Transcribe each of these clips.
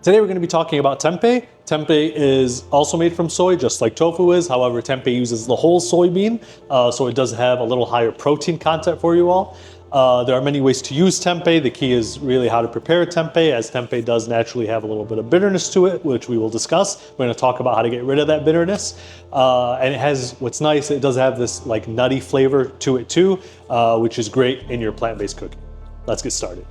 Today we're going to be talking about tempeh. Tempeh is also made from soy, just like tofu is. However, tempeh uses the whole soybean, so it does have a little higher protein content for you all. There are many ways to use tempeh. The key is really how to prepare tempeh, as tempeh does naturally have a little bit of bitterness to it, which we will discuss. We're going to talk about how to get rid of that bitterness. And it has, what's nice, it does have this like nutty flavor to it too, which is great in your plant-based cooking. Let's get started.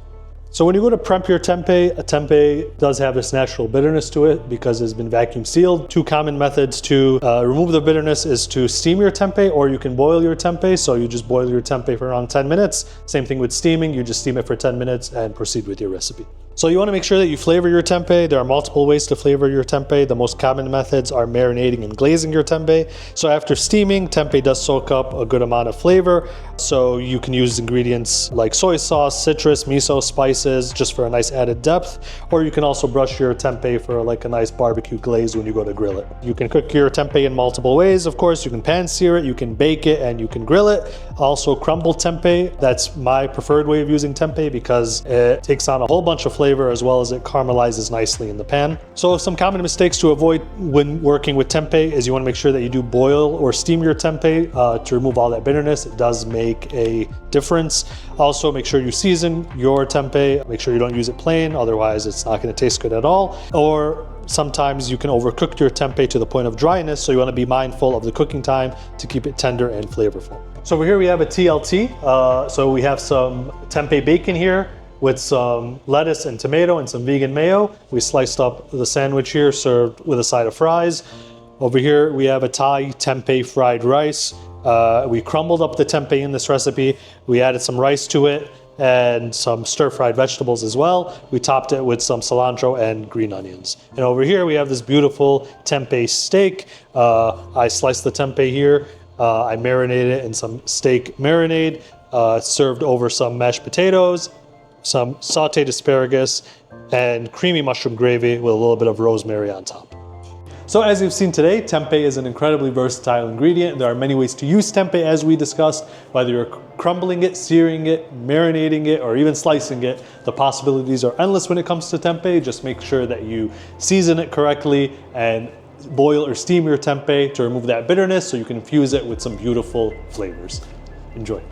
So when you go to prep your tempeh, a tempeh does have this natural bitterness to it because it's been vacuum sealed. Two common methods to remove the bitterness is to steam your tempeh, or you can boil your tempeh. So you just boil your tempeh for around 10 minutes. Same thing with steaming, you just steam it for 10 minutes and proceed with your recipe. So you want to make sure that you flavor your tempeh. There are multiple ways to flavor your tempeh. The most common methods are marinating and glazing your tempeh. So after steaming, tempeh does soak up a good amount of flavor. So you can use ingredients like soy sauce, citrus, miso, spices, just for a nice added depth. Or you can also brush your tempeh for like a nice barbecue glaze when you go to grill it. You can cook your tempeh in multiple ways. Of course, you can pan sear it, you can bake it, and you can grill it. Also crumble tempeh. That's my preferred way of using tempeh because it takes on a whole bunch of flavor as well as it caramelizes nicely in the pan. So some common mistakes to avoid when working with tempeh is you want to make sure that you do boil or steam your tempeh to remove all that bitterness. It does make a difference. Also make sure you season your tempeh. Make sure you don't use it plain, otherwise it's not going to taste good at all. Or sometimes you can overcook your tempeh to the point of dryness, so you want to be mindful of the cooking time to keep it tender and flavorful. So over here we have a TLT. So we have some tempeh bacon here with some lettuce and tomato and some vegan mayo. We sliced up the sandwich here, served with a side of fries. Over here we have a Thai tempeh fried rice. We crumbled up the tempeh in this recipe. We added some rice to it and some stir-fried vegetables as well. We topped it with some cilantro and green onions. And over here we have this beautiful tempeh steak. I sliced the tempeh here. I marinated it in some steak marinade, served over some mashed potatoes, some sauteed asparagus, and creamy mushroom gravy with a little bit of rosemary on top. So as you've seen today, tempeh is an incredibly versatile ingredient. There are many ways to use tempeh as we discussed, whether you're crumbling it, searing it, marinating it, or even slicing it. The possibilities are endless when it comes to tempeh. Just make sure that you season it correctly and boil or steam your tempeh to remove that bitterness so you can infuse it with some beautiful flavors. Enjoy.